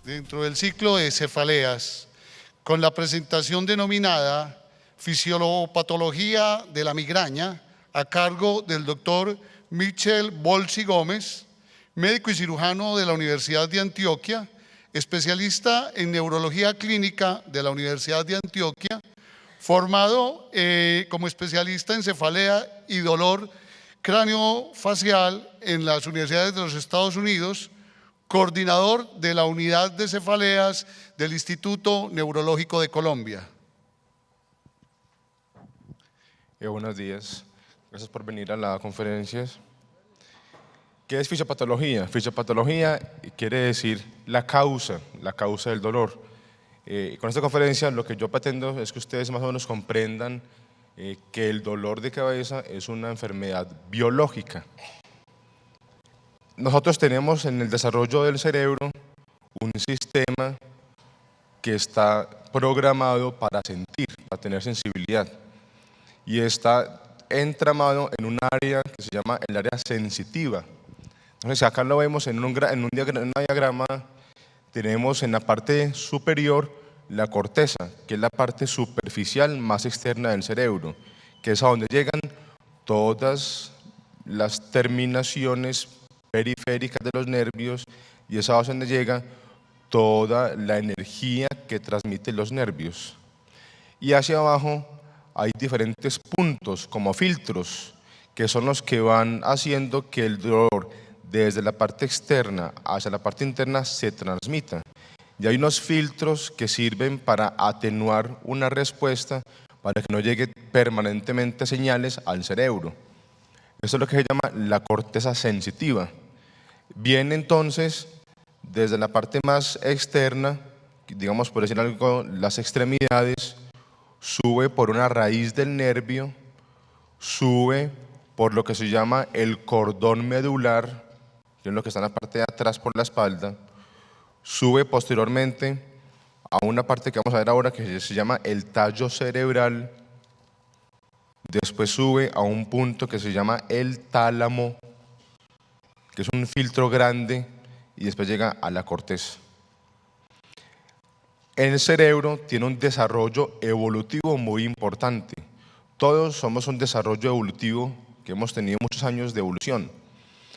dentro del ciclo de cefaleas con la presentación denominada Fisiopatología de la migraña a cargo del doctor Michel Bolsi Gómez, médico y cirujano de la Universidad de Antioquia, especialista en neurología clínica de la Universidad de Antioquia, formado como especialista en cefalea y dolor craneofacial en las universidades de los Estados Unidos, coordinador de la unidad de cefaleas del Instituto Neurológico de Colombia. Buenos días, gracias por venir a la conferencia. ¿Qué es fisiopatología? Fisiopatología quiere decir la causa del dolor. Con esta conferencia lo que yo pretendo es que ustedes más o menos comprendan que el dolor de cabeza es una enfermedad biológica. Nosotros tenemos en el desarrollo del cerebro un sistema que está programado para sentir, para tener sensibilidad, y está entramado en un área que se llama el área sensitiva. Entonces acá lo vemos en un diagrama, tenemos en la parte superior la corteza, que es la parte superficial más externa del cerebro, que es a donde llegan todas las terminaciones periféricas de los nervios, y es a donde llega toda la energía que transmiten los nervios. Y hacia abajo hay diferentes puntos como filtros, que son los que van haciendo que el dolor desde la parte externa hacia la parte interna se transmita. Y hay unos filtros que sirven para atenuar una respuesta para que no llegue permanentemente señales al cerebro. Esto es lo que se llama la corteza sensitiva. Viene entonces desde la parte más externa, digamos por decir algo, las extremidades, sube por una raíz del nervio, sube por lo que se llama el cordón medular, que es lo que está en la parte de atrás por la espalda, sube posteriormente a una parte que vamos a ver ahora que se llama el tallo cerebral, después sube a un punto que se llama el tálamo, que es un filtro grande, y después llega a la corteza. El cerebro tiene un desarrollo evolutivo muy importante. Todos somos un desarrollo evolutivo que hemos tenido muchos años de evolución.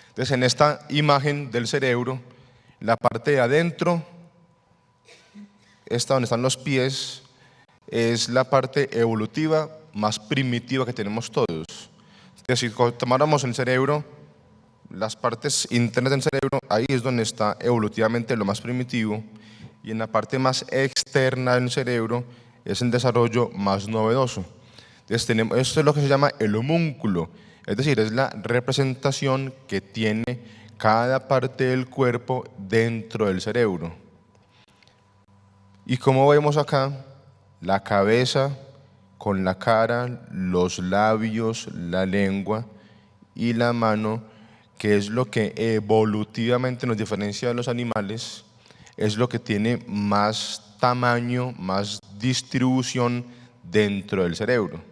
Entonces, en esta imagen del cerebro, la parte de adentro, esta donde están los pies, es la parte evolutiva más primitiva que tenemos todos. Es decir, si tomáramos el cerebro, las partes internas del cerebro, ahí es donde está evolutivamente lo más primitivo, y en la parte más externa del cerebro es el desarrollo más novedoso. Entonces, esto es lo que se llama el homúnculo, es decir, es la representación que tiene cada parte del cuerpo dentro del cerebro. Y como vemos acá, la cabeza con la cara, los labios, la lengua y la mano, que es lo que evolutivamente nos diferencia de los animales, es lo que tiene más tamaño, más distribución dentro del cerebro.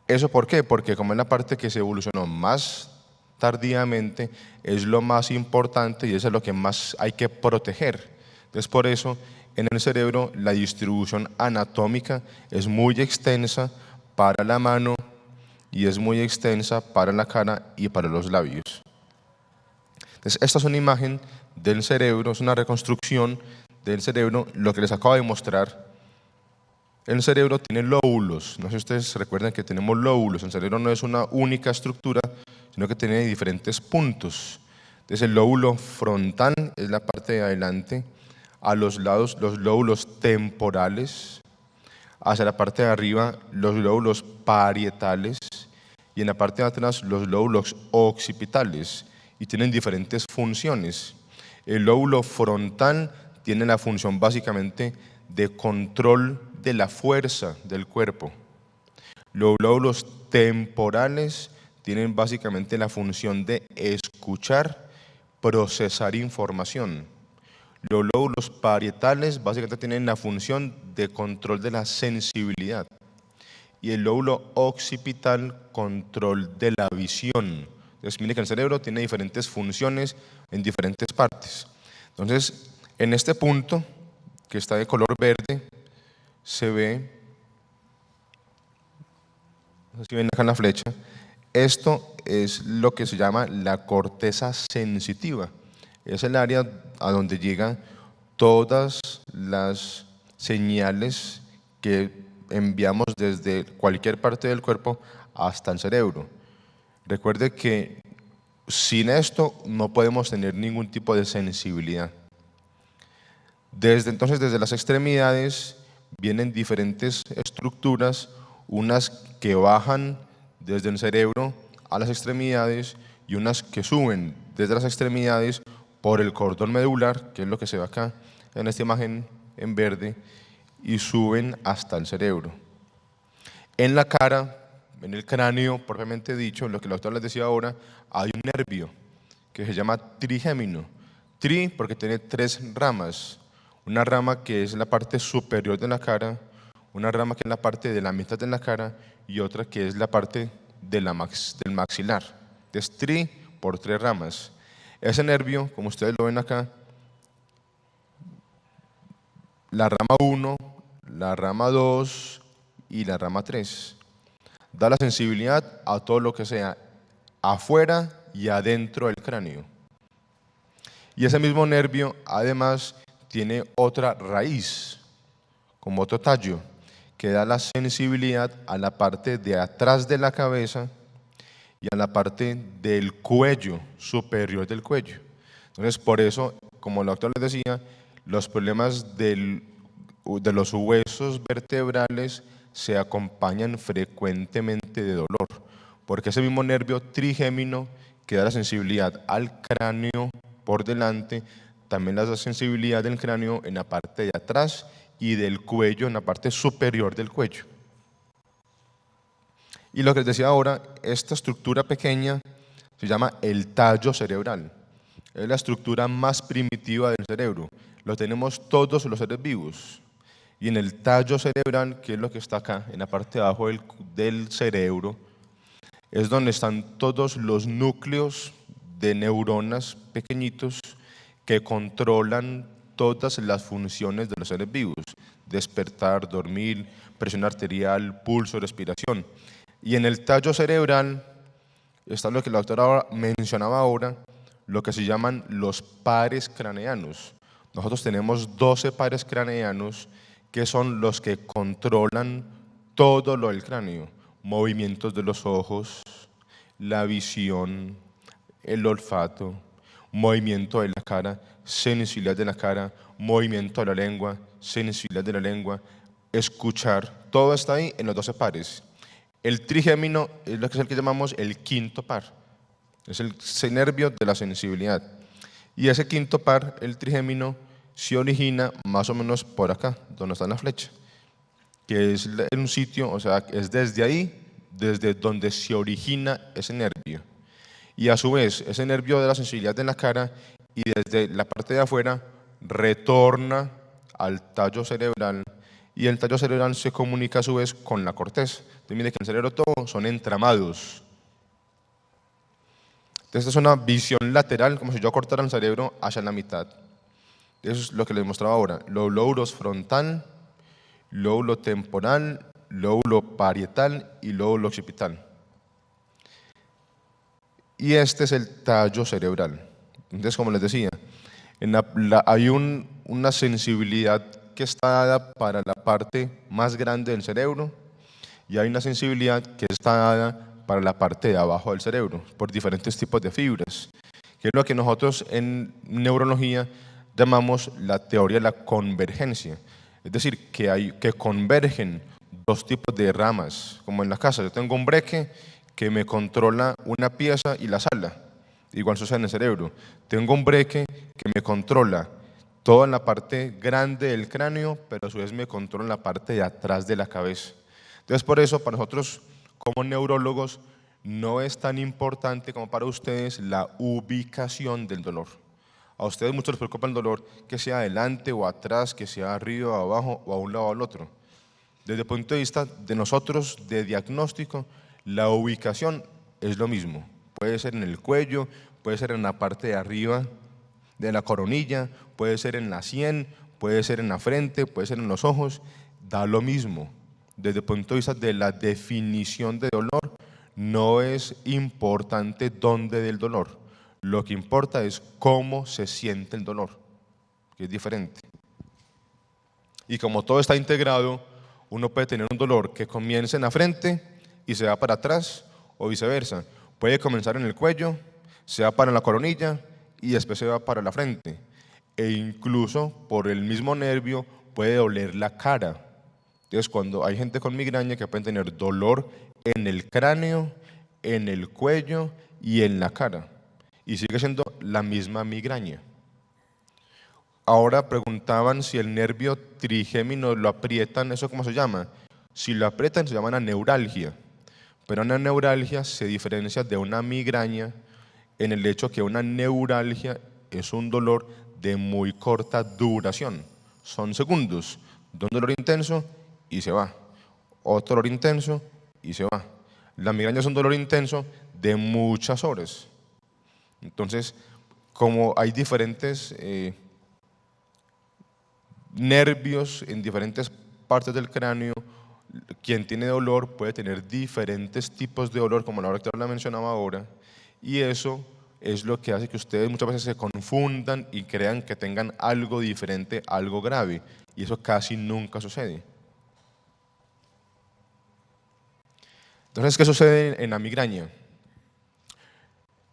¿Eso por qué? Porque como es la parte que se evolucionó más tardíamente, es lo más importante y eso es lo que más hay que proteger. Entonces, por eso, en el cerebro la distribución anatómica es muy extensa para la mano y es muy extensa para la cara y para los labios. Entonces, esta es una imagen del cerebro, es una reconstrucción del cerebro, lo que les acabo de mostrar. El cerebro tiene lóbulos, no sé si ustedes recuerdan que tenemos lóbulos, el cerebro no es una única estructura, sino que tiene diferentes puntos. Entonces, el lóbulo frontal es la parte de adelante, a los lados los lóbulos temporales, hacia la parte de arriba los lóbulos parietales y en la parte de atrás los lóbulos occipitales, y tienen diferentes funciones. El lóbulo frontal tiene la función básicamente de control de la fuerza del cuerpo. Los lóbulos temporales tienen básicamente la función de escuchar, procesar información. Los lóbulos parietales básicamente tienen la función de control de la sensibilidad. Y el lóbulo occipital, control de la visión. Entonces, miren que el cerebro tiene diferentes funciones en diferentes partes. Entonces, En este punto, que está de color verde, se ve, no sé si ven acá en la flecha, esto es lo que se llama la corteza sensitiva. Es el área a donde llegan todas las señales que enviamos desde cualquier parte del cuerpo hasta el cerebro. Recuerde que sin esto no podemos tener ningún tipo de sensibilidad. Desde las extremidades vienen diferentes estructuras, unas que bajan desde el cerebro a las extremidades y unas que suben desde las extremidades por el cordón medular, que es lo que se ve acá en esta imagen en verde, y suben hasta el cerebro. En la cara, en el cráneo, propiamente dicho, lo que el doctor les decía ahora, hay un nervio que se llama trigémino. Tri porque tiene 3 ramas. Una rama que es la parte superior de la cara, una rama que es la parte de la mitad de la cara y otra que es la parte de del maxilar. Entonces, tri por 3 ramas. Ese nervio, como ustedes lo ven acá, la rama 1, la rama 2 y la rama 3, da la sensibilidad a todo lo que sea afuera y adentro del cráneo. Y ese mismo nervio, además, tiene otra raíz, como otro tallo, que da la sensibilidad a la parte de atrás de la cabeza y a la parte del cuello, superior del cuello. Entonces, por eso, como el doctor les decía, los problemas de los huesos vertebrales se acompañan frecuentemente de dolor, porque ese mismo nervio trigémino que da la sensibilidad al cráneo por delante, también la sensibilidad del cráneo en la parte de atrás y del cuello, en la parte superior del cuello. Y lo que les decía ahora, esta estructura pequeña se llama el tallo cerebral. Es la estructura más primitiva del cerebro. Lo tenemos todos los seres vivos. Y en el tallo cerebral, que es lo que está acá, en la parte de abajo del cerebro, es donde están todos los núcleos de neuronas pequeñitos que controlan todas las funciones de los seres vivos: despertar, dormir, presión arterial, pulso, respiración. Y en el tallo cerebral está lo que la doctora mencionaba ahora, lo que se llaman los pares craneanos. Nosotros tenemos 12 pares craneanos que son los que controlan todo lo del cráneo: movimientos de los ojos, la visión, el olfato, movimiento de la cara, sensibilidad de la cara, movimiento de la lengua, sensibilidad de la lengua, escuchar. Todo está ahí en los 12 pares. El trigémino es lo que es el que llamamos el quinto par. Es el nervio de la sensibilidad. Y ese quinto par, el trigémino, se origina más o menos por acá, donde está la flecha, que es en un sitio, o sea, es desde ahí, desde donde se origina ese nervio. Y a su vez, ese nervio de la sensibilidad de la cara y desde la parte de afuera retorna al tallo cerebral, y el tallo cerebral se comunica a su vez con la corteza. Entonces, mire que en el cerebro todo son entramados. Entonces, esta es una visión lateral, como si yo cortara el cerebro hacia la mitad. Eso es lo que les mostraba ahora: los lóbulos frontal, lóbulo temporal, lóbulo parietal y lóbulo occipital. Y este es el tallo cerebral. Entonces, como les decía, hay una sensibilidad que está dada para la parte más grande del cerebro y hay una sensibilidad que está dada para la parte de abajo del cerebro, por diferentes tipos de fibras, que es lo que nosotros en neurología llamamos la teoría de la convergencia. Es decir, que convergen 2 tipos de ramas, como en la casa. Yo tengo un breque que me controla una pieza y la sala, igual sucede en el cerebro. Tengo un breque que me controla toda la parte grande del cráneo, pero a su vez me controla la parte de atrás de la cabeza. Entonces, por eso, para nosotros como neurólogos, no es tan importante como para ustedes la ubicación del dolor. A ustedes mucho les preocupa el dolor, que sea adelante o atrás, que sea arriba o abajo o a un lado o al otro. Desde el punto de vista de nosotros, de diagnóstico, la ubicación es lo mismo. Puede ser en el cuello, puede ser en la parte de arriba de la coronilla, puede ser en la sien, puede ser en la frente, puede ser en los ojos, da lo mismo. Desde el punto de vista de la definición de dolor, no es importante dónde del dolor. Lo que importa es cómo se siente el dolor, que es diferente. Y como todo está integrado, uno puede tener un dolor que comience en la frente y se va para atrás, o viceversa. Puede comenzar en el cuello, se va para la coronilla y después se va para la frente. E incluso por el mismo nervio puede doler la cara. Entonces, cuando hay gente con migraña que puede tener dolor en el cráneo, en el cuello y en la cara, y sigue siendo la misma migraña. Ahora preguntaban si el nervio trigémino lo aprietan, ¿eso cómo se llama? Si lo aprietan se llama una neuralgia, pero una neuralgia se diferencia de una migraña en el hecho que una neuralgia es un dolor de muy corta duración, son segundos, de un dolor intenso y se va, otro dolor intenso y se va. La migraña es un dolor intenso de muchas horas. Entonces, como hay diferentes nervios en diferentes partes del cráneo, quien tiene dolor puede tener diferentes tipos de dolor, como la doctora la mencionaba ahora, y eso es lo que hace que ustedes muchas veces se confundan y crean que tengan algo diferente, algo grave, y eso casi nunca sucede. Entonces, ¿qué sucede en la migraña?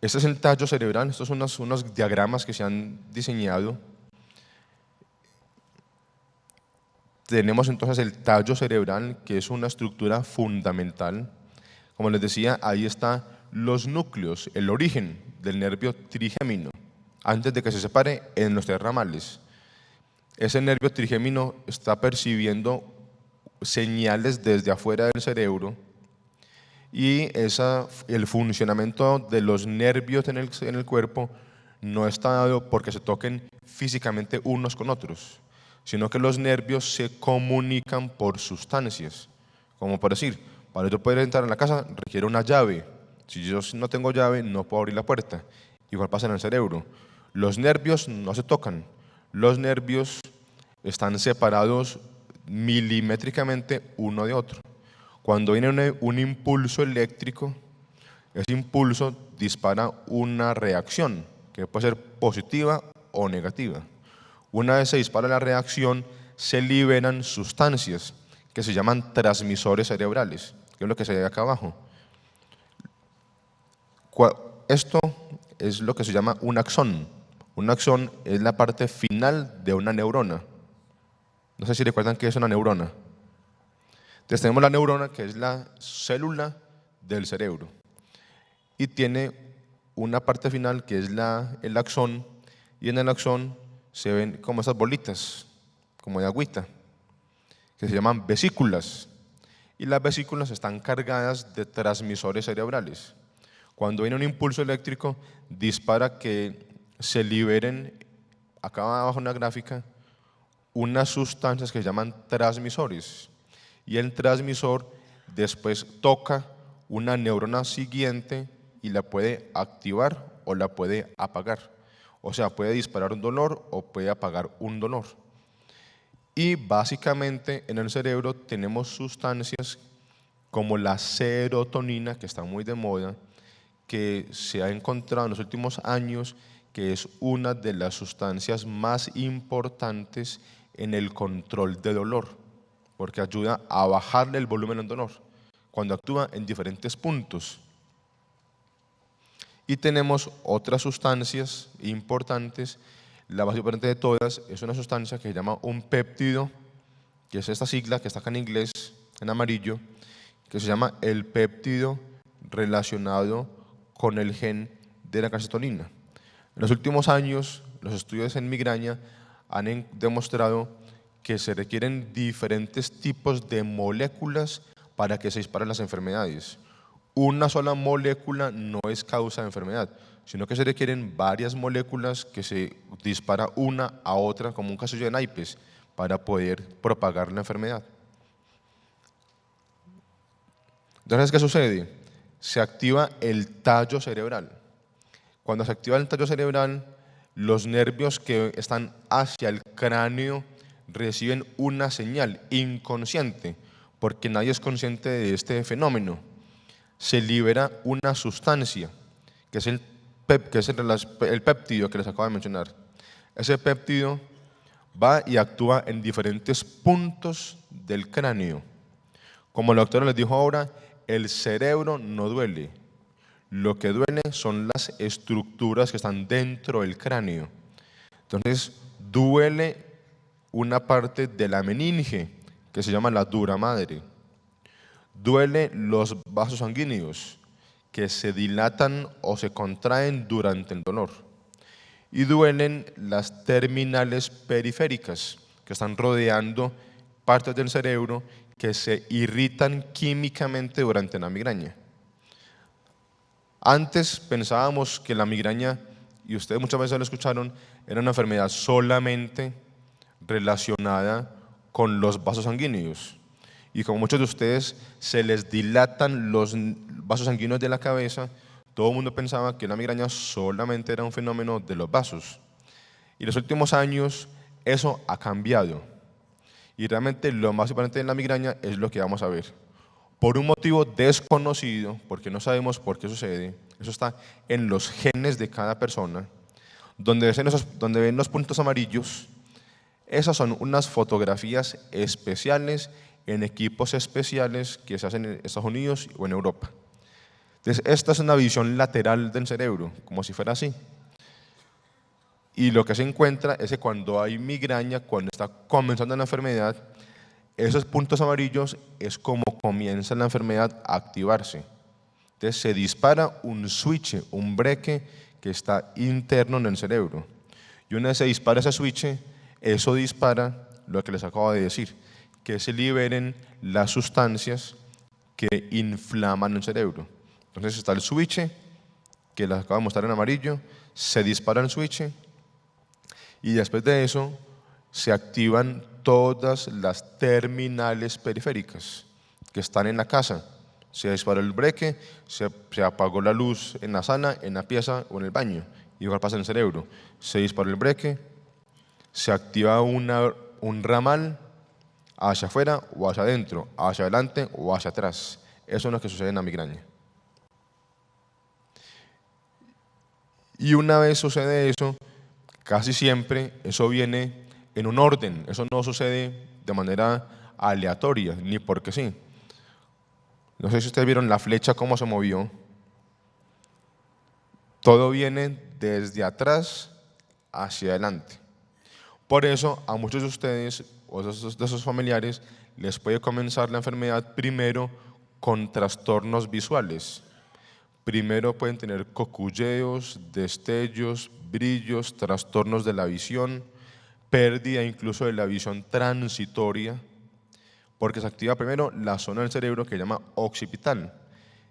Este es el tallo cerebral, estos son unos diagramas que se han diseñado. Tenemos entonces el tallo cerebral, que es una estructura fundamental. Como les decía, ahí están los núcleos, el origen del nervio trigémino, antes de que se separe en los 3 ramales. Ese nervio trigémino está percibiendo señales desde afuera del cerebro, y el funcionamiento de los nervios en el cuerpo no está dado porque se toquen físicamente unos con otros, sino que los nervios se comunican por sustancias. Como por decir, para yo poder entrar en la casa requiere una llave. Si yo no tengo llave, no puedo abrir la puerta. Igual pasa en el cerebro. Los nervios no se tocan. Los nervios están separados milimétricamente uno de otro. Cuando viene un impulso eléctrico, ese impulso dispara una reacción que puede ser positiva o negativa. Una vez se dispara la reacción, se liberan sustancias que se llaman transmisores cerebrales, que es lo que se ve acá abajo. Esto es lo que se llama un axón. Un axón es la parte final de una neurona. No sé si recuerdan qué es una neurona. Entonces tenemos la neurona, que es la célula del cerebro, y tiene una parte final que es el axón, y en el axón se ven como esas bolitas, como de agüita, que se llaman vesículas, y las vesículas están cargadas de transmisores cerebrales. Cuando viene un impulso eléctrico, dispara que se liberen, acá abajo en la gráfica, unas sustancias que se llaman transmisores, y el transmisor después toca una neurona siguiente y la puede activar o la puede apagar. O sea, puede disparar un dolor o puede apagar un dolor. Y básicamente en el cerebro tenemos sustancias como la serotonina, que está muy de moda, que se ha encontrado en los últimos años que es una de las sustancias más importantes en el control de dolor, porque ayuda a bajarle el volumen al dolor cuando actúa en diferentes puntos. Y tenemos otras sustancias importantes. La más importante de todas es una sustancia que se llama un péptido, que es esta sigla que está acá en inglés, en amarillo, que se llama el péptido relacionado con el gen de la calcitonina. En los últimos años, los estudios en migraña han demostrado que se requieren diferentes tipos de moléculas para que se disparen las enfermedades. Una sola molécula no es causa de enfermedad, sino que se requieren varias moléculas que se dispara una a otra como un casillo de naipes para poder propagar la enfermedad. Entonces, ¿qué sucede? Se activa el tallo cerebral. Cuando se activa el tallo cerebral, los nervios que están hacia el cráneo reciben una señal inconsciente, porque nadie es consciente de este fenómeno. Se libera una sustancia, que es el péptido que les acabo de mencionar. Ese péptido va y actúa en diferentes puntos del cráneo. Como el doctor les dijo ahora, el cerebro no duele. Lo que duele son las estructuras que están dentro del cráneo. Entonces, duele una parte de la meninge, que se llama la dura madre. Duele los vasos sanguíneos, que se dilatan o se contraen durante el dolor. Y duelen las terminales periféricas, que están rodeando partes del cerebro que se irritan químicamente durante la migraña. Antes pensábamos que la migraña, y ustedes muchas veces lo escucharon, era una enfermedad solamente relacionada con los vasos sanguíneos. Y como muchos de ustedes se les dilatan los vasos sanguíneos de la cabeza, todo el mundo pensaba que la migraña solamente era un fenómeno de los vasos. Y en los últimos años eso ha cambiado. Y realmente lo más importante de la migraña es lo que vamos a ver. Por un motivo desconocido, porque no sabemos por qué sucede, eso está en los genes de cada persona, donde ven los puntos amarillos, esas son unas fotografías especiales en equipos especiales que se hacen en Estados Unidos o en Europa. Entonces, esta es una visión lateral del cerebro, como si fuera así. Y lo que se encuentra es que cuando hay migraña, cuando está comenzando la enfermedad, esos puntos amarillos es como comienza la enfermedad a activarse. Entonces se dispara un switch, un breque que está interno en el cerebro. Y una vez se dispara ese switch, eso dispara lo que les acabo de decir, que se liberen las sustancias que inflaman el cerebro. Entonces está el switch, que les acabo de mostrar en amarillo, se dispara el switch y después de eso se activan todas las terminales periféricas que están en la casa. Se disparó el breque, se apagó la luz en la sala, en la pieza o en el baño. Igual pasa en el cerebro. Se disparó el breque, se activa un ramal hacia afuera o hacia adentro, hacia adelante o hacia atrás. Eso es lo que sucede en la migraña. Y una vez sucede eso, casi siempre eso viene en un orden. Eso no sucede de manera aleatoria, ni porque sí. No sé si ustedes vieron la flecha cómo se movió. Todo viene desde atrás hacia adelante. Por eso a muchos de ustedes o de sus familiares les puede comenzar la enfermedad primero con trastornos visuales. Primero pueden tener coculleos, destellos, brillos, trastornos de la visión, pérdida incluso de la visión transitoria, porque se activa primero la zona del cerebro que se llama occipital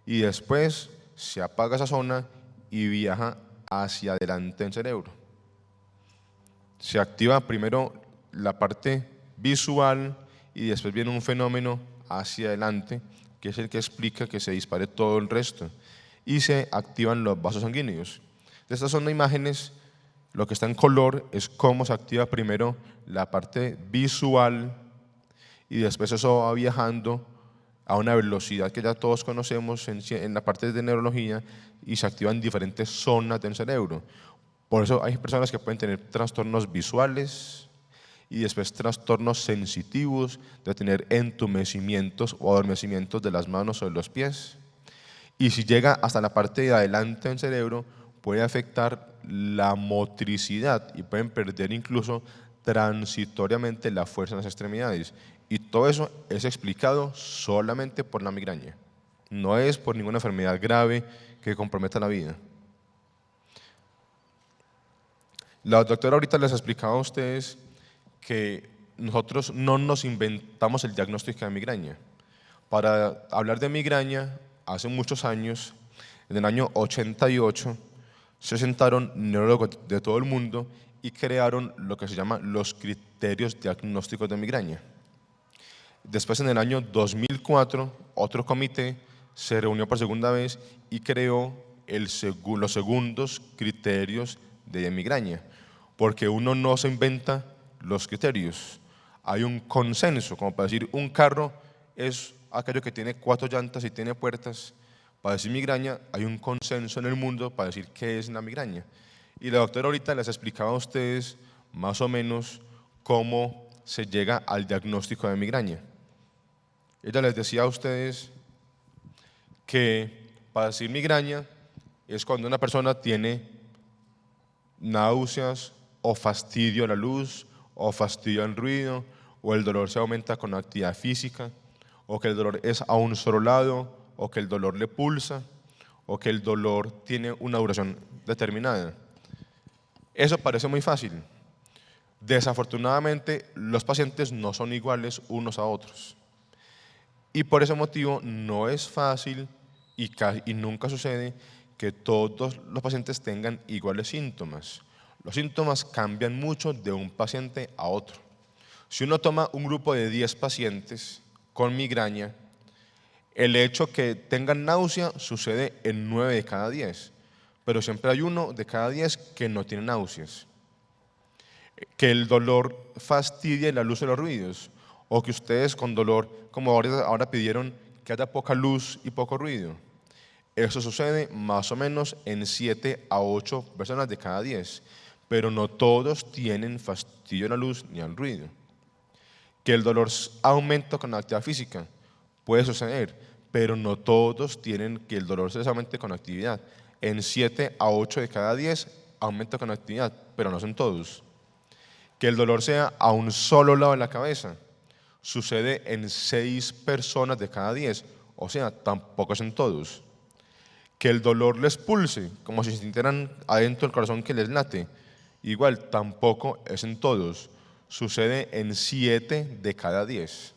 y después se apaga esa zona y viaja hacia adelante el cerebro. Se activa primero la parte visual y después viene un fenómeno hacia adelante que es el que explica que se dispare todo el resto y se activan los vasos sanguíneos. Estas son imágenes, lo que está en color es cómo se activa primero la parte visual y después eso va viajando a una velocidad que ya todos conocemos en la parte de neurología y se activan diferentes zonas del cerebro. Por eso hay personas que pueden tener trastornos visuales y después trastornos sensitivos de tener entumecimientos o adormecimientos de las manos o de los pies. Y si llega hasta la parte de adelante del cerebro, puede afectar la motricidad y pueden perder incluso transitoriamente la fuerza en las extremidades. Y todo eso es explicado solamente por la migraña. No es por ninguna enfermedad grave que comprometa la vida. La doctora ahorita les explicaba a ustedes que nosotros no nos inventamos el diagnóstico de migraña. Para hablar de migraña, hace muchos años, en el año 88, se sentaron neurólogos de todo el mundo y crearon lo que se llama los criterios diagnósticos de migraña. Después, en el año 2004, otro comité se reunió por segunda vez y creó los segundos criterios de migraña, porque uno no se inventa los criterios. Hay un consenso, como para decir un carro es aquello que tiene 4 llantas y tiene puertas. Para decir migraña hay un consenso en el mundo para decir qué es una migraña. Y la doctora ahorita les explicaba a ustedes más o menos cómo se llega al diagnóstico de migraña. Ella les decía a ustedes que para decir migraña es cuando una persona tiene náuseas o fastidio a la luz o fastidio al ruido, o el dolor se aumenta con actividad física, o que el dolor es a un solo lado, o que el dolor le pulsa, o que el dolor tiene una duración determinada. Eso parece muy fácil. Desafortunadamente, los pacientes no son iguales unos a otros. Y por ese motivo no es fácil y nunca sucede que todos los pacientes tengan iguales síntomas. Los síntomas cambian mucho de un paciente a otro. Si uno toma un grupo de 10 pacientes con migraña, el hecho que tengan náusea sucede en 9 de cada 10, pero siempre hay 1 de cada 10 que no tiene náuseas. Que el dolor fastidie la luz de los ruidos, o que ustedes con dolor, como ahora pidieron, que haya poca luz y poco ruido. Eso sucede más o menos en 7 a 8 personas de cada 10, pero no todos tienen fastidio a la luz ni al ruido. Que el dolor aumenta con la actividad física, puede suceder, pero no todos tienen que el dolor se les aumente con actividad. En 7 a 8 de cada 10 aumenta con actividad, pero no son todos. Que el dolor sea a un solo lado de la cabeza, sucede en 6 personas de cada 10, o sea, tampoco es en todos. Que el dolor les pulse, como si sintieran adentro del corazón que les late, igual tampoco es en todos, sucede en 7 de cada 10.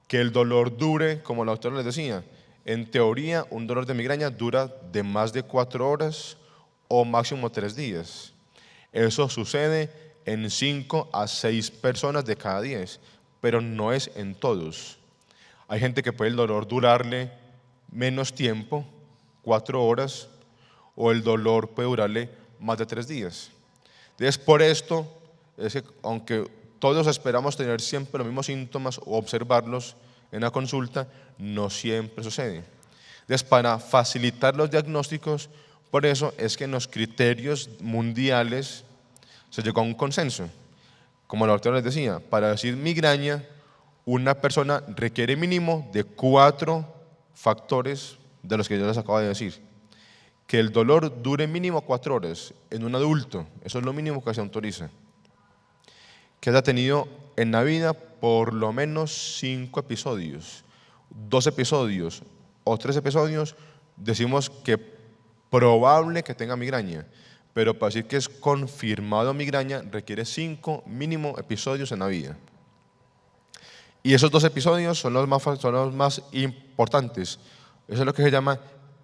Que el dolor dure, como la doctora les decía, en teoría un dolor de migraña dura de más de 4 horas o máximo 3 días. Eso sucede en 5 a 6 personas de cada 10, pero no es en todos. Hay gente que puede el dolor durarle menos tiempo, 4 horas, o el dolor puede durarle más de 3 días. Entonces, por esto, es que aunque todos esperamos tener siempre los mismos síntomas o observarlos en la consulta, no siempre sucede. Entonces, para facilitar los diagnósticos, por eso es que en los criterios mundiales se llegó a un consenso. Como la doctora les decía, para decir migraña, una persona requiere mínimo de 4 factores de los que yo les acabo de decir. Que el dolor dure mínimo 4 horas en un adulto, eso es lo mínimo que se autoriza. Que haya tenido en la vida por lo menos 5 episodios, 2 episodios o 3 episodios, decimos que probable que tenga migraña, pero para decir que es confirmado migraña requiere 5 mínimo episodios en la vida. Y esos 2 episodios son los más importantes. Eso es lo que se llama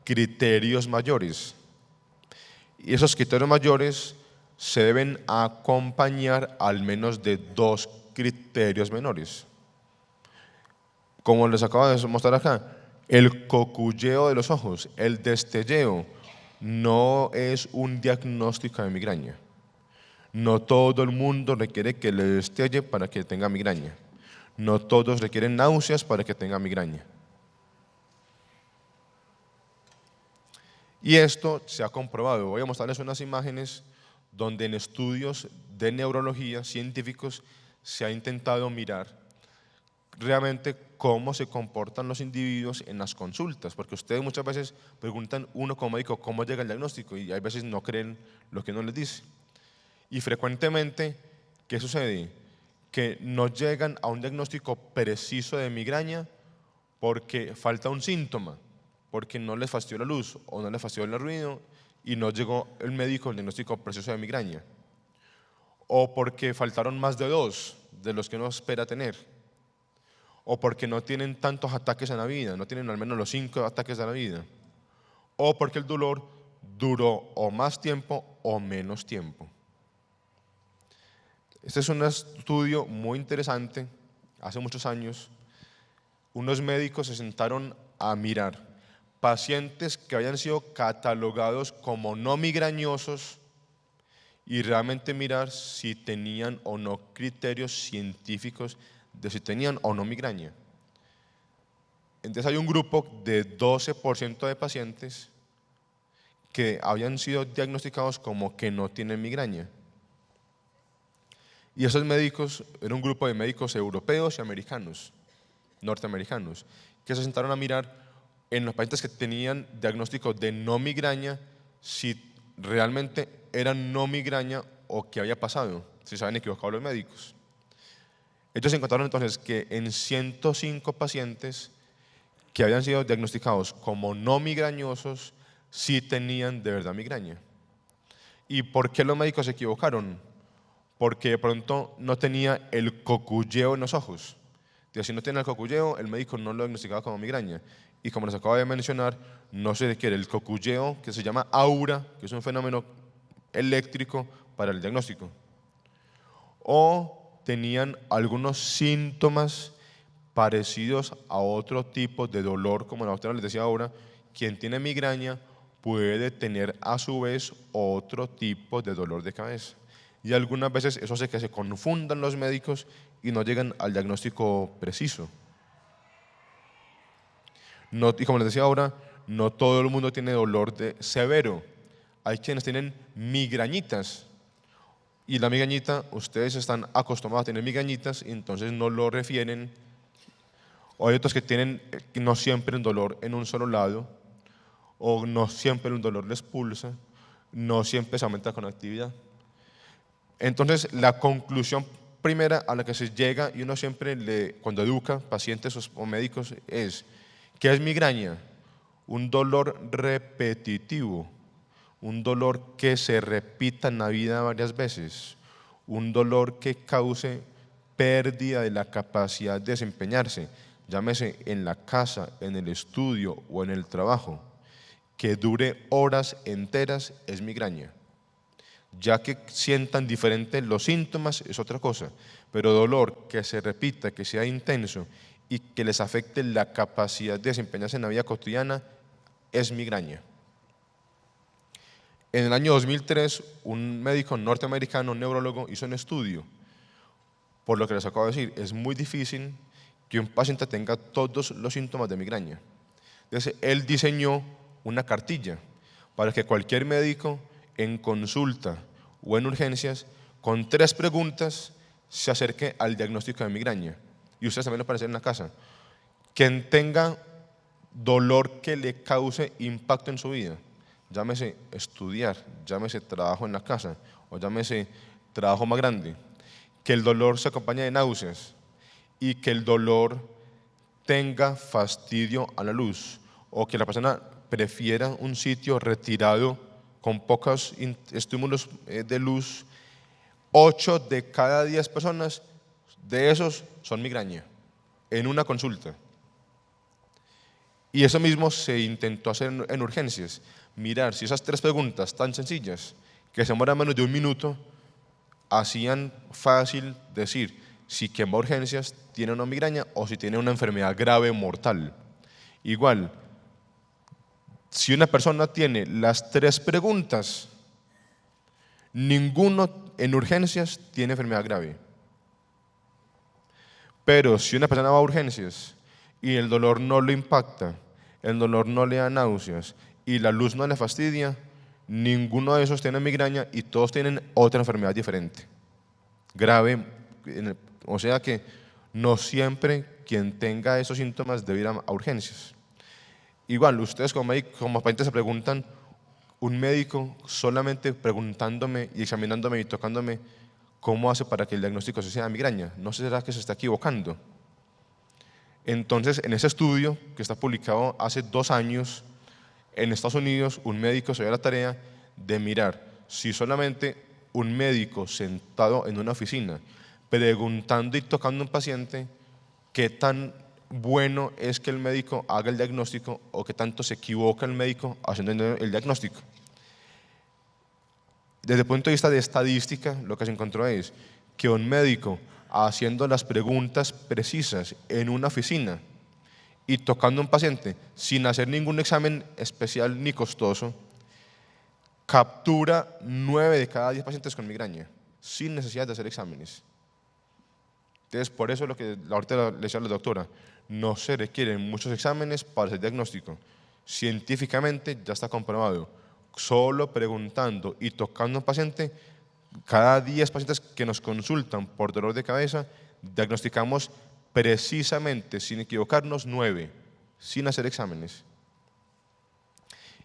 criterios mayores. Y esos criterios mayores se deben acompañar al menos de 2 criterios menores. Como les acabo de mostrar acá, el coculleo de los ojos, el destelleo, no es un diagnóstico de migraña. No todo el mundo requiere que le destelle para que tenga migraña. No todos requieren náuseas para que tenga migraña. Y esto se ha comprobado. Voy a mostrarles unas imágenes donde en estudios de neurología científicos se ha intentado mirar realmente cómo se comportan los individuos en las consultas, porque ustedes muchas veces preguntan uno como médico cómo llega el diagnóstico y hay veces no creen lo que uno les dice. Y frecuentemente, ¿qué sucede? Que no llegan a un diagnóstico preciso de migraña porque falta un síntoma, porque no les fastidió la luz o no les fastidió el ruido y no llegó el médico al diagnóstico preciso de migraña, o porque faltaron más de 2 de los que uno espera tener, o porque no tienen tantos ataques en la vida, no tienen al menos los 5 ataques de la vida, o porque el dolor duró o más tiempo o menos tiempo. Este es un estudio muy interesante, hace muchos años. Unos médicos se sentaron a mirar pacientes que habían sido catalogados como no migrañosos y realmente mirar si tenían o no criterios científicos de si tenían o no migraña. Entonces hay un grupo de 12% de pacientes que habían sido diagnosticados como que no tienen migraña. Y esos médicos, era un grupo de médicos europeos y americanos, norteamericanos, que se sentaron a mirar en los pacientes que tenían diagnóstico de no migraña, si realmente eran no migraña o qué había pasado, si se habían equivocado los médicos. Ellos encontraron entonces que en 105 pacientes que habían sido diagnosticados como no migrañosos, sí tenían de verdad migraña. ¿Y por qué los médicos se equivocaron? Porque de pronto no tenía el coculleo en los ojos. Si no tiene el coculleo, el médico no lo diagnosticaba como migraña. Y como les acabo de mencionar, no se requiere el coculleo, que se llama aura, que es un fenómeno eléctrico para el diagnóstico. O tenían algunos síntomas parecidos a otro tipo de dolor, como la doctora les decía ahora, quien tiene migraña puede tener a su vez otro tipo de dolor de cabeza. Y algunas veces eso hace que se confundan los médicos y no llegan al diagnóstico preciso. Y como les decía ahora, no todo el mundo tiene dolor severo. Hay quienes tienen migrañitas. Y la migrañita, ustedes están acostumbrados a tener migrañitas y entonces no lo refieren. O hay otros que tienen no siempre un dolor en un solo lado, o no siempre un dolor les pulsa, no siempre se aumenta con actividad. Entonces, la conclusión primera a la que se llega, y uno siempre cuando educa pacientes o médicos, es: ¿qué es migraña? Un dolor repetitivo, un dolor que se repita en la vida varias veces, un dolor que cause pérdida de la capacidad de desempeñarse, llámese en la casa, en el estudio o en el trabajo, que dure horas enteras, es migraña. Ya que sientan diferentes los síntomas es otra cosa, pero dolor que se repita, que sea intenso y que les afecte la capacidad de desempeñarse en la vida cotidiana es migraña. En el año 2003, un médico norteamericano, un neurólogo, hizo un estudio. Por lo que les acabo de decir, es muy difícil que un paciente tenga todos los síntomas de migraña. Entonces, él diseñó una cartilla para que cualquier médico en consulta o en urgencias, con 3 preguntas, se acerque al diagnóstico de migraña. Y ustedes también lo pueden hacer en la casa. Quien tenga dolor que le cause impacto en su vida, llámese estudiar, llámese trabajo en la casa o llámese trabajo más grande, que el dolor se acompañe de náuseas y que el dolor tenga fastidio a la luz o que la persona prefiera un sitio retirado con pocos estímulos de luz. 8 de cada 10 personas de esos son migraña en una consulta. Y eso mismo se intentó hacer en urgencias, mirar si esas 3 preguntas tan sencillas, que se demoran menos de 1 minuto, hacían fácil decir si quien va a urgencias tiene una migraña o si tiene una enfermedad grave mortal. Igual, si una persona tiene las 3 preguntas, ninguno en urgencias tiene enfermedad grave. Pero si una persona va a urgencias y el dolor no lo impacta, el dolor no le da náuseas y la luz no le fastidia, ninguno de esos tiene migraña y todos tienen otra enfermedad diferente, grave. O sea que no siempre quien tenga esos síntomas debe ir a urgencias. Igual, ustedes como pacientes se preguntan, un médico solamente preguntándome y examinándome y tocándome, ¿cómo hace para que el diagnóstico sea migraña? ¿No será que se está equivocando? Entonces, en ese estudio que está publicado hace 2 años, en Estados Unidos, un médico se dio la tarea de mirar si solamente un médico sentado en una oficina, preguntando y tocando a un paciente, qué tan bueno es que el médico haga el diagnóstico o qué tanto se equivoca el médico haciendo el diagnóstico. Desde el punto de vista de estadística, lo que se encontró es que un médico haciendo las preguntas precisas en una oficina y tocando a un paciente sin hacer ningún examen especial ni costoso, captura 9 de cada 10 pacientes con migraña, sin necesidad de hacer exámenes. Entonces, por eso lo que ahorita le decía a la doctora, no se requieren muchos exámenes para hacer diagnóstico. Científicamente ya está comprobado. Solo preguntando y tocando a un paciente, cada 10 pacientes que nos consultan por dolor de cabeza, diagnosticamos precisamente, sin equivocarnos, 9, sin hacer exámenes.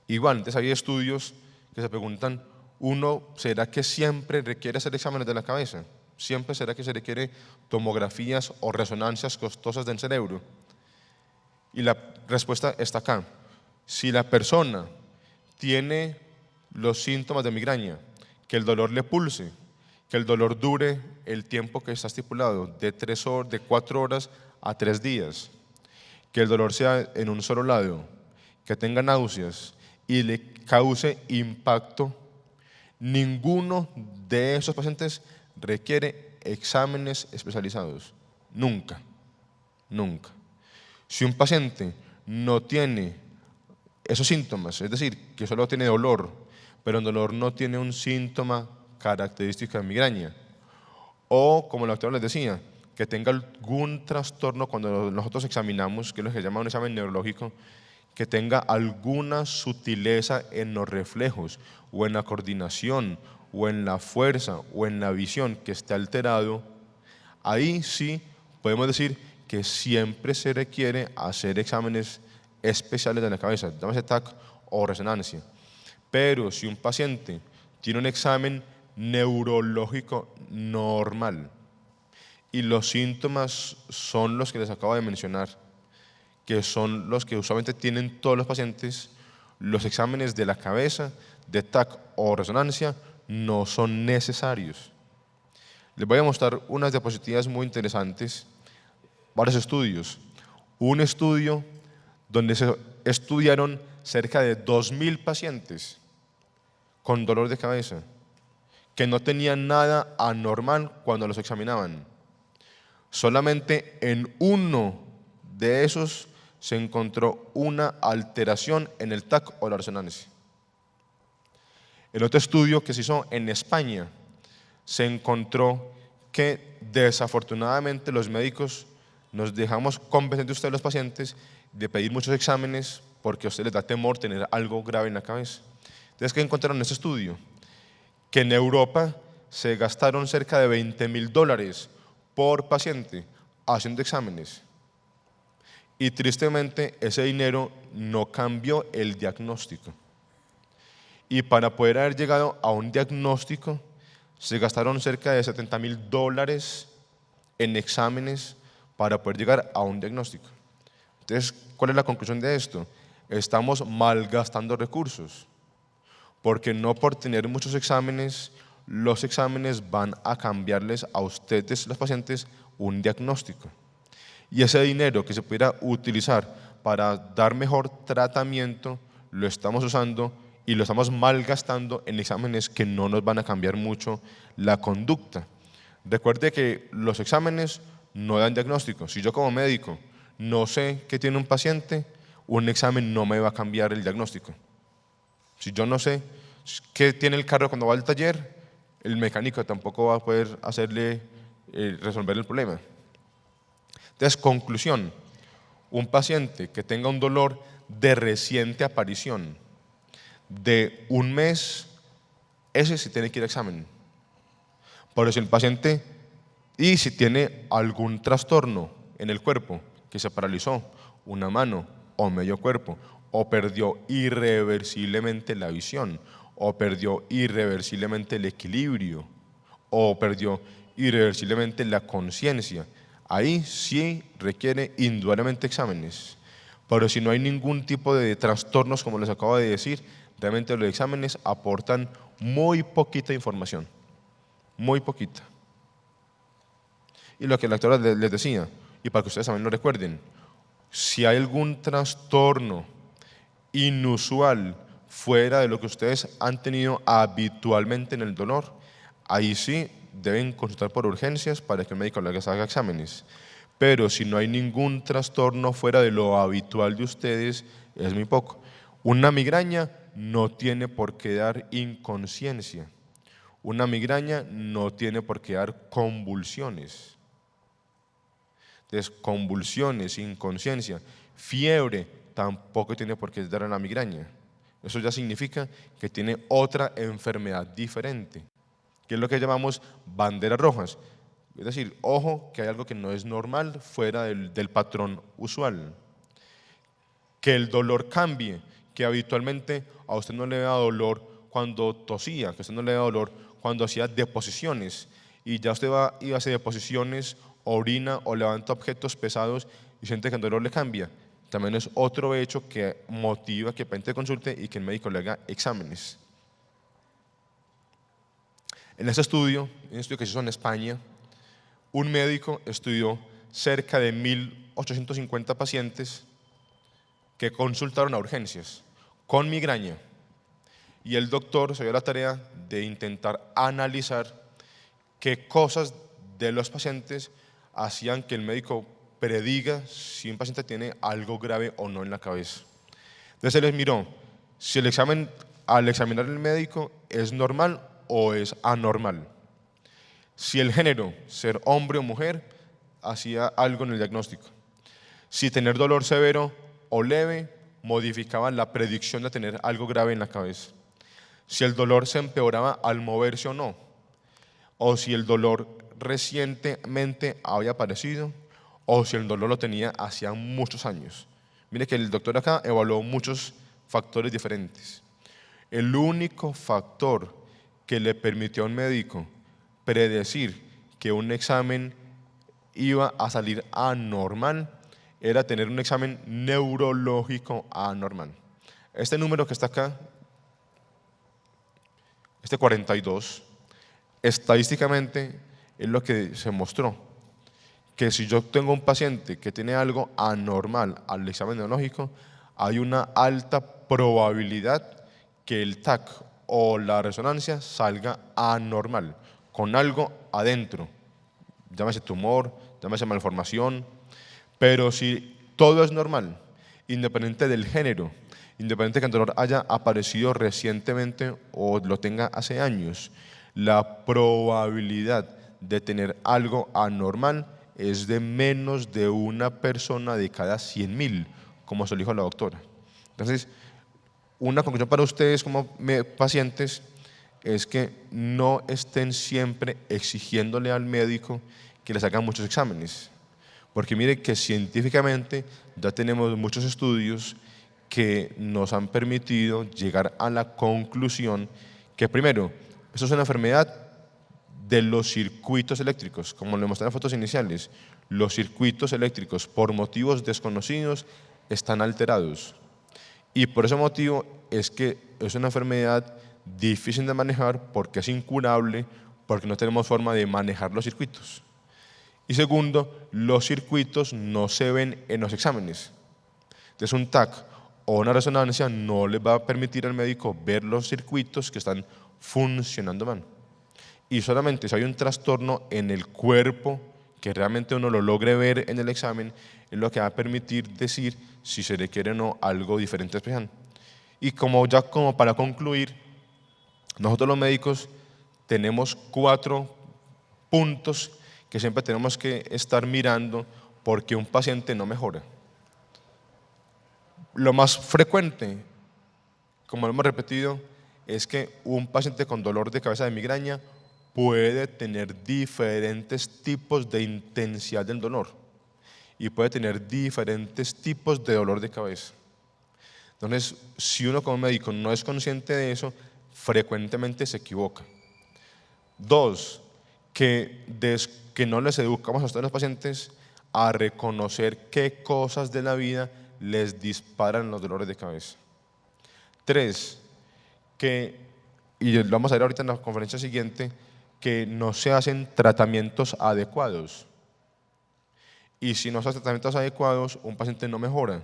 Igual, entonces hay estudios que se preguntan, uno, ¿será que siempre requiere hacer exámenes de la cabeza? ¿Siempre será que se requiere tomografías o resonancias costosas del cerebro? Y la respuesta está acá. Si la persona tiene los síntomas de migraña, que el dolor le pulse, que el dolor dure el tiempo que está estipulado, de 4 horas a 3 días, que el dolor sea en un solo lado, que tenga náuseas y le cause impacto, ninguno de esos pacientes requiere exámenes especializados. Nunca, nunca. Si un paciente no tiene esos síntomas, es decir, que solo tiene dolor, pero el dolor no tiene un síntoma característico de migraña, o como la doctora les decía, que tenga algún trastorno cuando nosotros examinamos, que es lo que se llama un examen neurológico, que tenga alguna sutileza en los reflejos, o en la coordinación, o en la fuerza, o en la visión que esté alterado, ahí sí podemos decir que siempre se requiere hacer exámenes especiales de la cabeza, llámese TAC o resonancia. Pero si un paciente tiene un examen neurológico normal y los síntomas son los que les acabo de mencionar, que son los que usualmente tienen todos los pacientes, los exámenes de la cabeza, de TAC o resonancia no son necesarios. Les voy a mostrar unas diapositivas muy interesantes, varios estudios. Un estudio donde se estudiaron cerca de 2.000 pacientes con dolor de cabeza, que no tenían nada anormal cuando los examinaban. Solamente en uno de esos se encontró una alteración en el TAC o la resonancia. En otro estudio que se hizo en España, se encontró que desafortunadamente los médicos nos dejamos convencer de ustedes los pacientes de pedir muchos exámenes porque a ustedes les da temor tener algo grave en la cabeza. Entonces, ¿qué encontraron en este estudio? Que en Europa se gastaron cerca de $20.000 por paciente haciendo exámenes. Y tristemente ese dinero no cambió el diagnóstico. Y para poder haber llegado a un diagnóstico se gastaron cerca de $70.000 en exámenes para poder llegar a un diagnóstico. Entonces, ¿cuál es la conclusión de esto? Estamos malgastando recursos, porque no por tener muchos exámenes, los exámenes van a cambiarles a ustedes, los pacientes, un diagnóstico. Y ese dinero que se pudiera utilizar para dar mejor tratamiento, lo estamos usando y lo estamos malgastando en exámenes que no nos van a cambiar mucho la conducta. Recuerde que los exámenes no dan diagnóstico. Si yo como médico no sé qué tiene un paciente, un examen no me va a cambiar el diagnóstico. Si yo no sé qué tiene el carro cuando va al taller, el mecánico tampoco va a poder resolver el problema. Entonces, conclusión, un paciente que tenga un dolor de reciente aparición, de un mes, ese sí tiene que ir a examen. Por eso el paciente, y si tiene algún trastorno en el cuerpo, que se paralizó, una mano o medio cuerpo, o perdió irreversiblemente la visión, o perdió irreversiblemente el equilibrio, o perdió irreversiblemente la conciencia, ahí sí requiere indudablemente exámenes. Pero si no hay ningún tipo de trastornos, como les acabo de decir, realmente los exámenes aportan muy poquita información, muy poquita. Y lo que la doctora les decía, y para que ustedes también lo recuerden, si hay algún trastorno inusual fuera de lo que ustedes han tenido habitualmente en el dolor, ahí sí deben consultar por urgencias para que el médico les haga exámenes. Pero si no hay ningún trastorno fuera de lo habitual de ustedes, es muy poco. Una migraña no tiene por qué dar inconsciencia. Una migraña no tiene por qué dar convulsiones. Entonces, convulsiones, inconsciencia, fiebre, tampoco tiene por qué dar a la migraña. Eso ya significa que tiene otra enfermedad diferente, que es lo que llamamos banderas rojas. Es decir, ojo, que hay algo que no es normal fuera del patrón usual. Que el dolor cambie, que habitualmente a usted no le da dolor cuando tosía, que a usted no le da dolor cuando hacía deposiciones, y ya usted va y hace deposiciones, orina o levanta objetos pesados y siente que el dolor le cambia. También es otro hecho que motiva que el paciente consulte y que el médico le haga exámenes. En este estudio, un estudio que se hizo en España, un médico estudió cerca de 1.850 pacientes que consultaron a urgencias con migraña, y el doctor se dio la tarea de intentar analizar qué cosas de los pacientes hacían que el médico prediga si un paciente tiene algo grave o no en la cabeza. Entonces él les miró si el examen, al examinar el médico, es normal o es anormal. Si el género, ser hombre o mujer, hacía algo en el diagnóstico. Si tener dolor severo o leve modificaba la predicción de tener algo grave en la cabeza. Si el dolor se empeoraba al moverse o no, o si el dolor recientemente había aparecido, o si el dolor lo tenía hacía muchos años. Mire que el doctor acá evaluó muchos factores diferentes. El único factor que le permitió a un médico predecir que un examen iba a salir anormal era tener un examen neurológico anormal. Este número que está acá, este 42, estadísticamente es lo que se mostró, que si yo tengo un paciente que tiene algo anormal al examen neurológico, hay una alta probabilidad que el TAC o la resonancia salga anormal, con algo adentro, llámese tumor, llámese malformación. Pero si todo es normal, independiente del género, independiente de que el dolor haya aparecido recientemente o lo tenga hace años, la probabilidad de tener algo anormal es de menos de una persona de cada 100.000, como se lo dijo la doctora. Entonces, una conclusión para ustedes como pacientes es que no estén siempre exigiéndole al médico que les hagan muchos exámenes. Porque mire que científicamente ya tenemos muchos estudios que nos han permitido llegar a la conclusión que primero, esto es una enfermedad de los circuitos eléctricos, como le mostré en las fotos iniciales. Los circuitos eléctricos, por motivos desconocidos, están alterados. Y por ese motivo es que es una enfermedad difícil de manejar porque es incurable, porque no tenemos forma de manejar los circuitos. Y segundo, los circuitos no se ven en los exámenes. Entonces un TAC o una resonancia no les va a permitir al médico ver los circuitos que están funcionando mal. Y solamente si hay un trastorno en el cuerpo que realmente uno lo logre ver en el examen, es lo que va a permitir decir si se requiere o no algo diferente especial. Y como para concluir, nosotros los médicos tenemos 4 puntos que siempre tenemos que estar mirando porque un paciente no mejora. Lo más frecuente, como lo hemos repetido, es que un paciente con dolor de cabeza de migraña puede tener diferentes tipos de intensidad del dolor y puede tener diferentes tipos de dolor de cabeza. Entonces, si uno como médico no es consciente de eso, frecuentemente se equivoca. 2, que no les educamos a ustedes los pacientes a reconocer qué cosas de la vida les disparan los dolores de cabeza. 3, y lo vamos a ver ahorita en la conferencia siguiente, que no se hacen tratamientos adecuados. Y si no se hacen tratamientos adecuados, un paciente no mejora.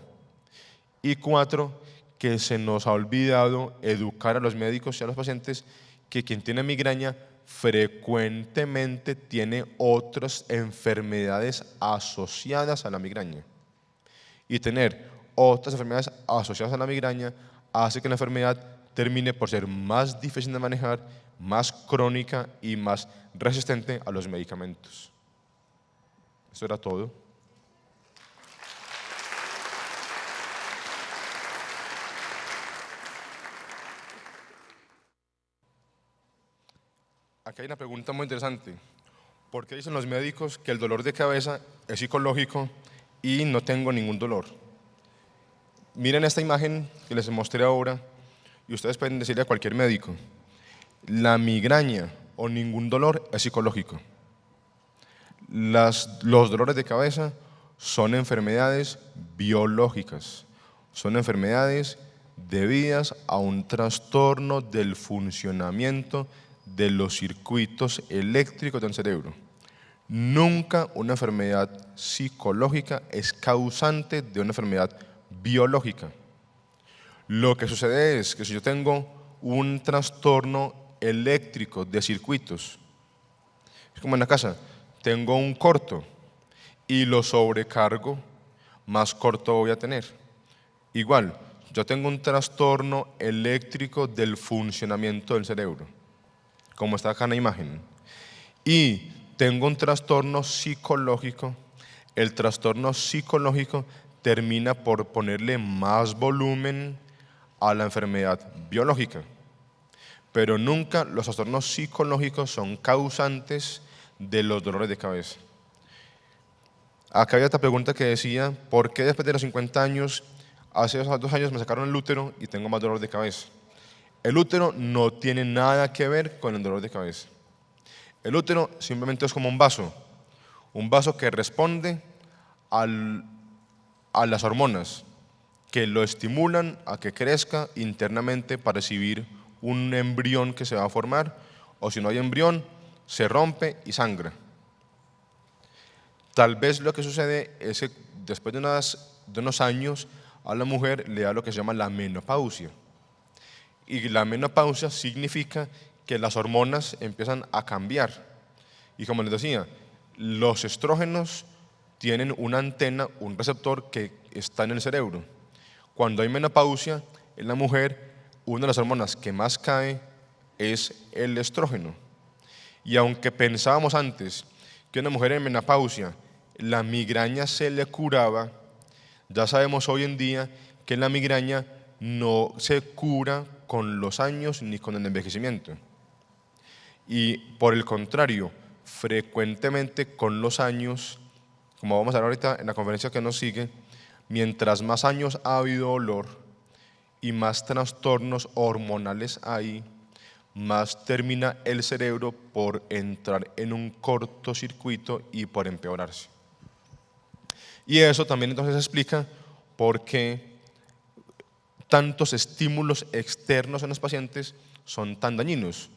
Y 4, que se nos ha olvidado educar a los médicos y a los pacientes que quien tiene migraña frecuentemente tiene otras enfermedades asociadas a la migraña. Y tener otras enfermedades asociadas a la migraña hace que la enfermedad termine por ser más difícil de manejar, más crónica y más resistente a los medicamentos. Eso era todo. Aquí hay una pregunta muy interesante. ¿Por qué dicen los médicos que el dolor de cabeza es psicológico y no tengo ningún dolor? Miren esta imagen que les mostré ahora y ustedes pueden decirle a cualquier médico, la migraña o ningún dolor es psicológico. Los dolores de cabeza son enfermedades biológicas, son enfermedades debidas a un trastorno del funcionamiento de los circuitos eléctricos del cerebro. Nunca una enfermedad psicológica es causante de una enfermedad biológica. Lo que sucede es que si yo tengo un trastorno eléctrico de circuitos, es como en la casa, tengo un corto y lo sobrecargo, más corto voy a tener. Igual, yo tengo un trastorno eléctrico del funcionamiento del cerebro, como está acá en la imagen, y tengo un trastorno psicológico, el trastorno psicológico termina por ponerle más volumen a la enfermedad biológica, pero nunca los trastornos psicológicos son causantes de los dolores de cabeza. Acá había otra pregunta que decía, ¿por qué después de los 50 años, hace 2 años me sacaron el útero y tengo más dolor de cabeza? El útero no tiene nada que ver con el dolor de cabeza. El útero simplemente es como un vaso que responde a las hormonas, que lo estimulan a que crezca internamente para recibir un embrión que se va a formar, o si no hay embrión, se rompe y sangra. Tal vez lo que sucede es que después de unos años a la mujer le da lo que se llama la menopausia. Y la menopausia significa que las hormonas empiezan a cambiar. Y como les decía, los estrógenos tienen una antena, un receptor que está en el cerebro. Cuando hay menopausia en la mujer, una de las hormonas que más cae es el estrógeno. Y aunque pensábamos antes que una mujer en menopausia la migraña se le curaba, ya sabemos hoy en día que la migraña no se cura con los años ni con el envejecimiento. Y por el contrario, frecuentemente con los años, como vamos a ver ahorita en la conferencia que nos sigue, mientras más años ha habido dolor y más trastornos hormonales hay, más termina el cerebro por entrar en un cortocircuito y por empeorarse. Y eso también entonces explica por qué tantos estímulos externos en los pacientes son tan dañinos.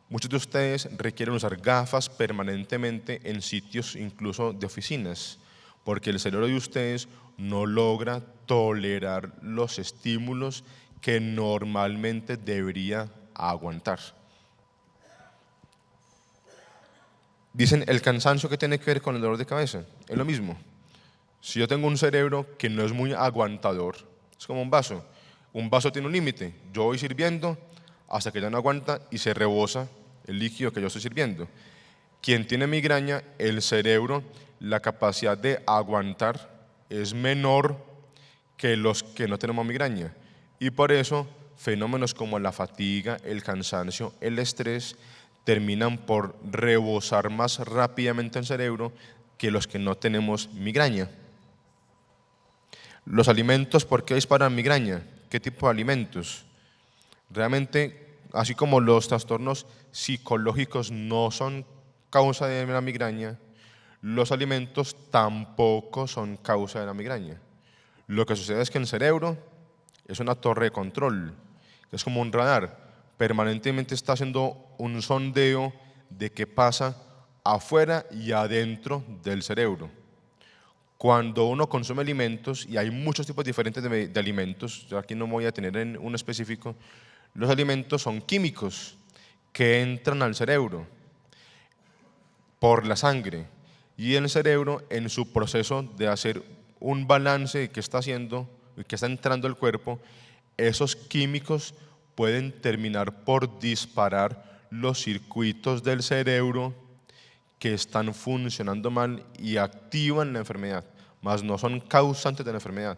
Muchos de ustedes requieren usar gafas permanentemente en sitios incluso de oficinas, porque el cerebro de ustedes no logra tolerar los estímulos que normalmente debería aguantar. Dicen el cansancio que tiene que ver con el dolor de cabeza. Es lo mismo. Si yo tengo un cerebro que no es muy aguantador, es como un vaso. Un vaso tiene un límite. Yo voy sirviendo hasta que ya no aguanta y se rebosa el líquido que yo estoy sirviendo. Quien tiene migraña, el cerebro, la capacidad de aguantar es menor que los que no tenemos migraña. Y por eso fenómenos como la fatiga, el cansancio, el estrés terminan por rebosar más rápidamente el cerebro que los que no tenemos migraña. Los alimentos, ¿por qué disparan migraña? ¿Qué tipo de alimentos? Realmente, así como los trastornos psicológicos no son causa de la migraña, los alimentos tampoco son causa de la migraña. Lo que sucede es que el cerebro es una torre de control, es como un radar, permanentemente está haciendo un sondeo de qué pasa afuera y adentro del cerebro. Cuando uno consume alimentos, y hay muchos tipos diferentes de alimentos, yo aquí no me voy a tener en uno específico, los alimentos son químicos que entran al cerebro por la sangre, y el cerebro en su proceso de hacer un balance que está haciendo, que está entrando al cuerpo, esos químicos pueden terminar por disparar los circuitos del cerebro que están funcionando mal y activan la enfermedad, mas no son causantes de la enfermedad.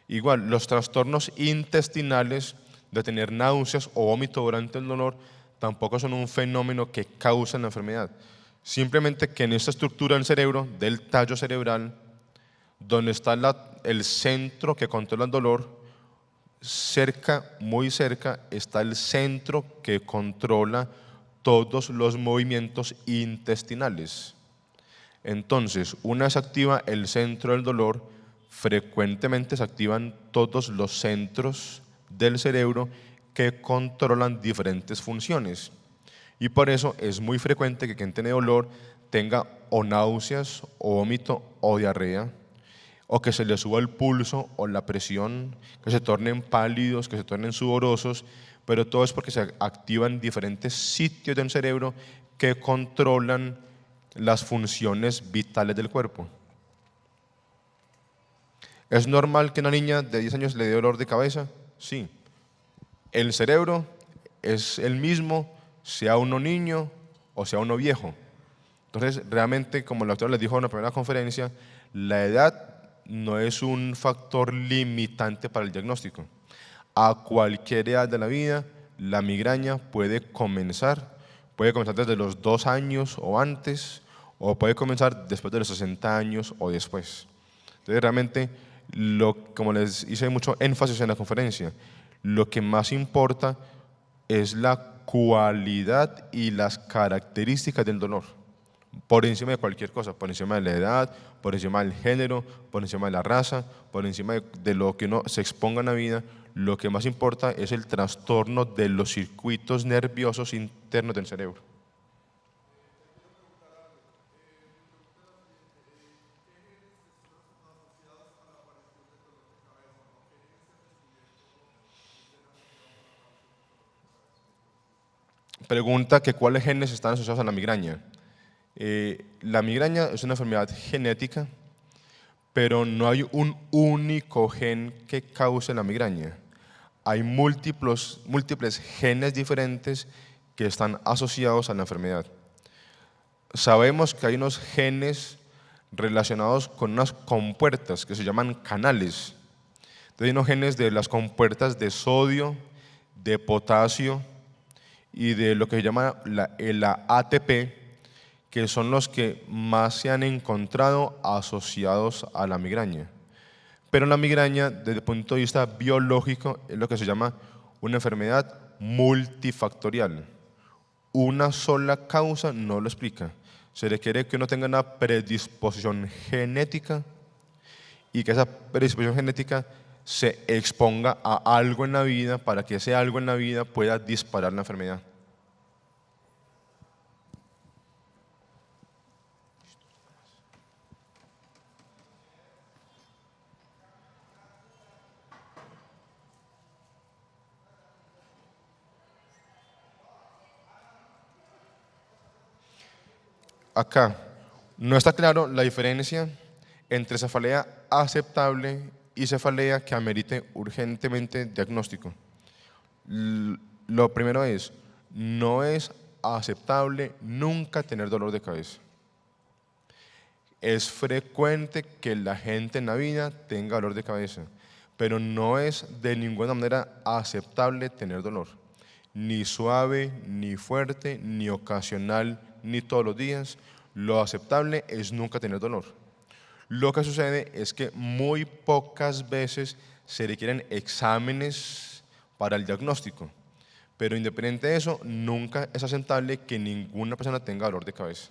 Igual, los trastornos intestinales de tener náuseas o vómito durante el dolor tampoco son un fenómeno que causa la enfermedad. Simplemente que en esta estructura del cerebro, del tallo cerebral, donde está el centro que controla el dolor, cerca, muy cerca, está el centro que controla todos los movimientos intestinales. Entonces, una vez se activa el centro del dolor, frecuentemente se activan todos los centros del cerebro que controlan diferentes funciones. Y por eso es muy frecuente que quien tiene dolor tenga o náuseas, o vómito, o diarrea, o que se le suba el pulso o la presión, que se tornen pálidos, que se tornen sudorosos, pero todo es porque se activan diferentes sitios del cerebro que controlan las funciones vitales del cuerpo. ¿Es normal que una niña de 10 años le dé dolor de cabeza? Sí. El cerebro es el mismo, sea uno niño o sea uno viejo. Entonces, realmente, como el doctor les dijo en la primera conferencia, la edad no es un factor limitante para el diagnóstico. A cualquier edad de la vida, la migraña puede comenzar desde los 2 años o antes, o puede comenzar después de los 60 años o después. Entonces, realmente, como les hice mucho énfasis en la conferencia, lo que más importa es la cualidad y las características del dolor, por encima de cualquier cosa, por encima de la edad, por encima del género, por encima de la raza, por encima de lo que uno se exponga en la vida. Lo que más importa es el trastorno de los circuitos nerviosos internos del cerebro. Pregunta que cuáles genes están asociados a la migraña. La migraña es una enfermedad genética, pero no hay un único gen que cause la migraña. Hay múltiples genes diferentes que están asociados a la enfermedad. Sabemos que hay unos genes relacionados con unas compuertas que se llaman canales. Entonces, hay unos genes de las compuertas de sodio, de potasio y de lo que se llama el ATP, que son los que más se han encontrado asociados a la migraña. Pero la migraña, desde el punto de vista biológico, es lo que se llama una enfermedad multifactorial. Una sola causa no lo explica. Se requiere que uno tenga una predisposición genética y que esa predisposición genética se exponga a algo en la vida para que ese algo en la vida pueda disparar la enfermedad. Acá no está claro la diferencia entre cefalea aceptable y cefalea que amerite urgentemente diagnóstico. Lo primero es, no es aceptable nunca tener dolor de cabeza. Es frecuente que la gente en la vida tenga dolor de cabeza, pero no es de ninguna manera aceptable tener dolor. Ni suave, ni fuerte, ni ocasional, ni todos los días. Lo aceptable es nunca tener dolor. Lo que sucede es que muy pocas veces se requieren exámenes para el diagnóstico, pero independiente de eso, nunca es aceptable que ninguna persona tenga dolor de cabeza.